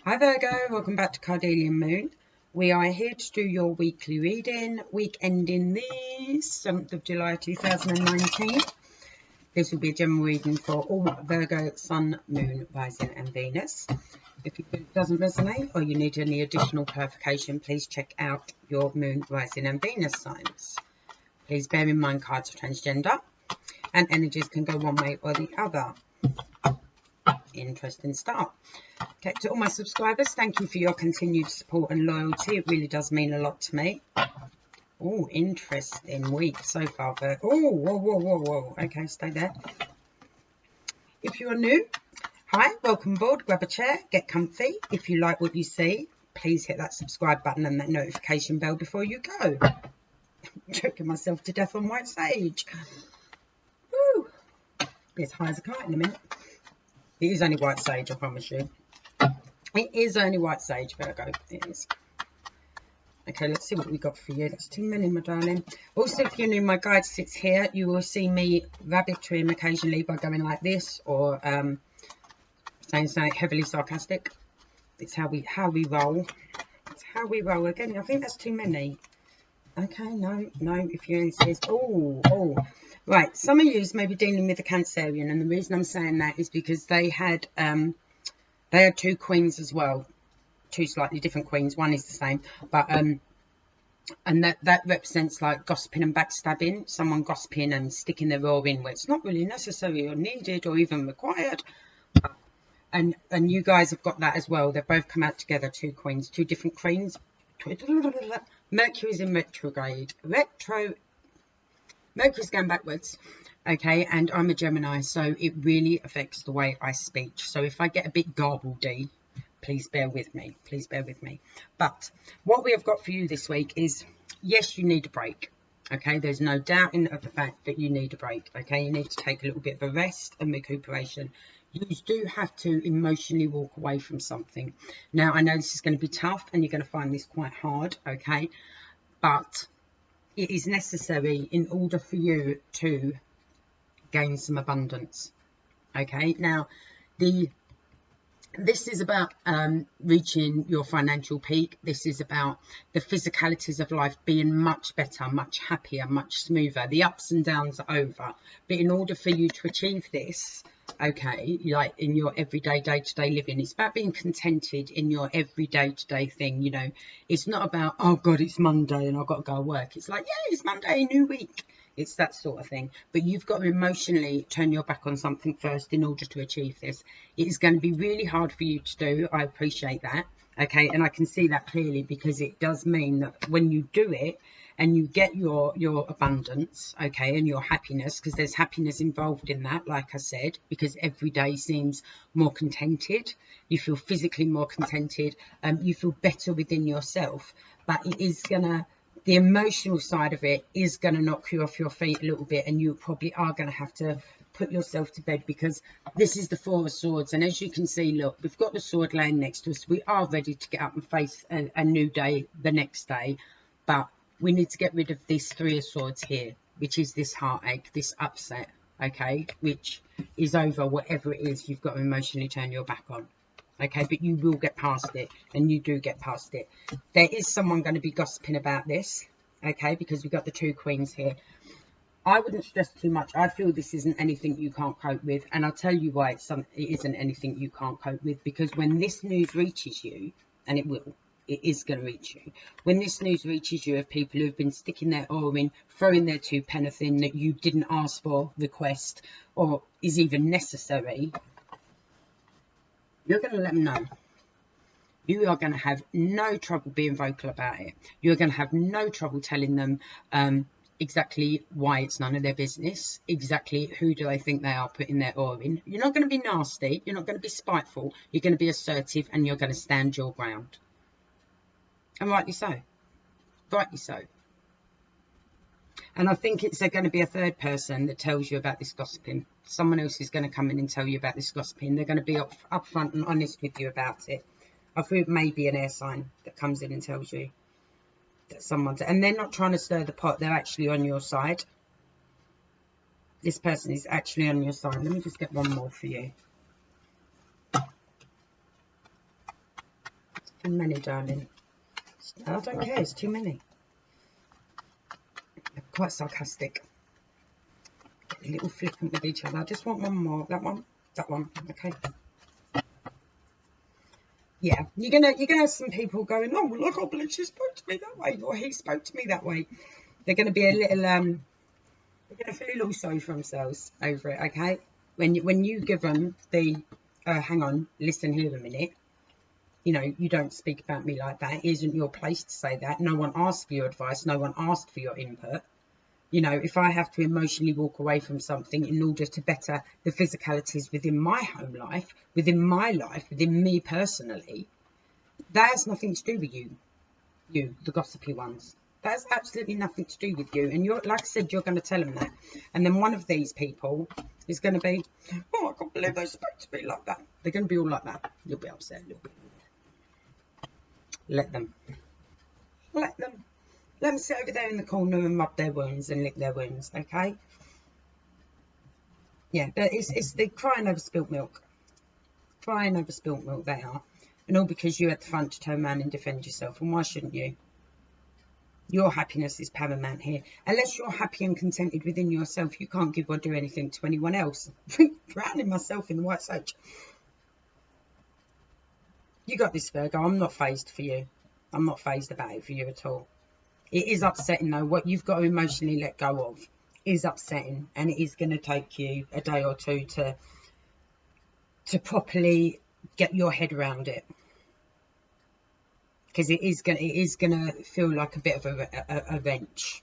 Hi Virgo, welcome back to Cardelian Moon. We are here to do your weekly reading, week ending the 7th of July 2019. This will be a general reading for all Virgo, Sun, Moon, Rising and Venus. If it doesn't resonate or you need any additional clarification, please check out your Moon, Rising and Venus signs. Please bear in mind cards are transgender and energies can go one way or the other. Interesting start. Okay, to all my subscribers, thank you for your continued support and loyalty. It really does mean a lot to me. Oh, interesting week so far. But whoa. Okay, stay there. If you are new, hi, welcome aboard. Grab a chair, get comfy. If you like what you see, please hit that subscribe button and that notification bell before you go. I'm choking myself to death on white sage. Woo! Be as high as a kite in a minute. It is only white sage, I promise you. It is only white sage, Virgo. It is. Okay, let's see what we got for you. That's too many, my darling. Also, if you're new, my guide sits here. You will see me rabbit him occasionally by going like this or saying something heavily sarcastic. It's how we roll. It's how we roll. Again, I think that's too many. Okay, no. If you insist. Oh. Right, some of you may be dealing with a Cancerian, and the reason I'm saying that is because they had two queens as well, two slightly different queens. One is the same, but and that represents like gossiping and backstabbing, someone gossiping and sticking their oar in where it's not really necessary or needed or even required. And you guys have got that as well. They've both come out together, two queens, two different queens. Mercury's in retrograde. Mercury's going backwards, okay, and I'm a Gemini, so it really affects the way I speak. So if I get a bit garbledy, please bear with me. Please bear with me. But what we have got for you this week is, yes, you need a break, okay? There's no doubt in the fact that you need a break, okay? You need to take a little bit of a rest and recuperation. You do have to emotionally walk away from something. Now, I know this is going to be tough and you're going to find this quite hard, okay? But it is necessary in order for you to gain some abundance. Okay, now this is about reaching your financial peak. This is about the physicalities of life being much better, much happier, much smoother. The ups and downs are over. But in order for you to achieve this, okay, like in your everyday day-to-day living, it's about being contented in your everyday to-day thing. You know, it's not about, oh God, it's Monday and I've got to go to work. It's like, yeah, it's Monday, new week. It's that sort of thing. But you've got to emotionally turn your back on something first in order to achieve this. It is going to be really hard for you to do. I appreciate that. Okay, and I can see that clearly because it does mean that when you do it and you get your abundance, okay, and your happiness, because there's happiness involved in that, like I said, because every day seems more contented. You feel physically more contented. You feel better within yourself. But it is going to, the emotional side of it is going to knock you off your feet a little bit, and you probably are going to have to put yourself to bed, because this is the Four of Swords, and as you can see, look, we've got the sword laying next to us. We are ready to get up and face a new day the next day, but we need to get rid of this Three of Swords here, which is this heartache, this upset, okay, which is over whatever it is you've got to emotionally turn your back on. Okay, but you will get past it, and you do get past it. There is someone going to be gossiping about this, okay, because we've got the two queens here. I wouldn't stress too much. I feel this isn't anything you can't cope with, and I'll tell you why it isn't anything you can't cope with, because when this news reaches you, and it will, it is going to reach you. When this news reaches you of people who've been sticking their oar in, throwing their two penneth in that you didn't ask for, request, or is even necessary, you're going to let them know. You are going to have no trouble being vocal about it. You're going to have no trouble telling them exactly why it's none of their business, exactly who do they think they are putting their oar in. You're not going to be nasty. You're not going to be spiteful. You're going to be assertive, and you're going to stand your ground. And rightly so. Rightly so. And I think it's going to be a third person that tells you about this gossiping. Someone else is going to come in and tell you about this gossiping. They're going to be upfront and honest with you about it. I feel it may be an air sign that comes in and tells you that someone's... And they're not trying to stir the pot. They're actually on your side. This person is actually on your side. Let me just get one more for you. Too many, darling. I don't care, it's too many. They're quite sarcastic. Get a little flippant with each other. I just want one more. That one. Okay. Yeah, you're gonna have some people going, oh well, I can't believe she spoke to me that way, or he spoke to me that way. They're gonna be a little they're gonna feel a little sorry for themselves over it, okay? When you give them the hang on, listen here a minute. You know, you don't speak about me like that. It isn't your place to say that. No one asked for your advice. No one asked for your input. You know, if I have to emotionally walk away from something in order to better the physicalities within my home life, within my life, within me personally, that has nothing to do with you, the gossipy ones. That has absolutely nothing to do with you. And you're, like I said, you're going to tell them that. And then one of these people is going to be, oh, I can't believe they spoke to me like that. They're going to be all like that. You'll be upset a little bit. Let them. Let them sit over there in the corner and rub their wounds and lick their wounds, okay? Yeah, but it's the crying over spilt milk. Crying over spilt milk, they are. And all because you had the front to turn around and defend yourself. And why shouldn't you? Your happiness is paramount here. Unless you're happy and contented within yourself, you can't give or do anything to anyone else. Drowning myself in the white sage. You got this, Virgo. I'm not phased for you. I'm not phased about it for you at all. It is upsetting, though. What you've got to emotionally let go of is upsetting. And it is going to take you a day or two to properly get your head around it. Because it is gonna feel like a bit of a wrench,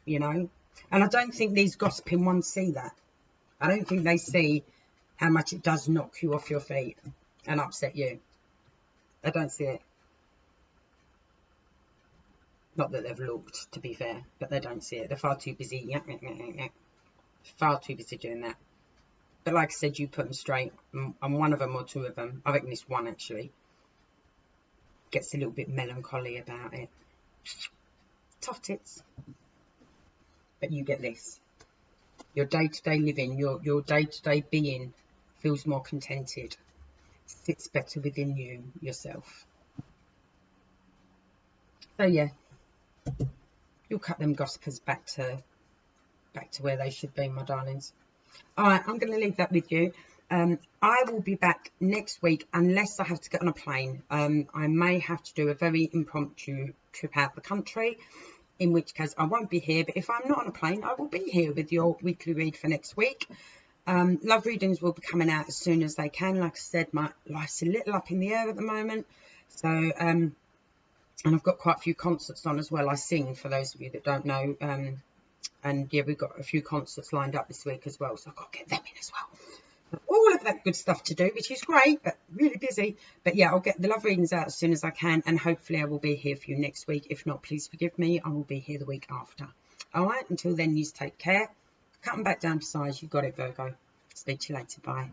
you know. And I don't think these gossiping ones see that. I don't think they see how much it does knock you off your feet and upset you. I don't see it. Not that they've looked, to be fair, but they don't see it. They're far too busy. Far too busy doing that. But like I said, you put them straight, and one of them or two of them, I reckon it's one actually, gets a little bit melancholy about it. Tough tits. But you get this. Your day-to-day living, your day-to-day being feels more contented. Sits better within yourself. So yeah. You'll cut them gossipers back to where they should be, my darlings. Alright, I'm gonna leave that with you. I will be back next week unless I have to get on a plane. I may have to do a very impromptu trip out the country, in which case I won't be here. But if I'm not on a plane, I will be here with your weekly read for next week. Love readings will be coming out as soon as they can. Like I said, my life's a little up in the air at the moment. So, and I've got quite a few concerts on as well. I sing, for those of you that don't know. And yeah, we've got a few concerts lined up this week as well. So I've got to get them in as well. All of that good stuff to do, which is great, but really busy. But yeah, I'll get the love readings out as soon as I can, and hopefully I will be here for you next week. If not, please forgive me. I will be here the week after. All right, until then, you take care. Cut them back down to size. You got it, Virgo. Speak to you later. Bye.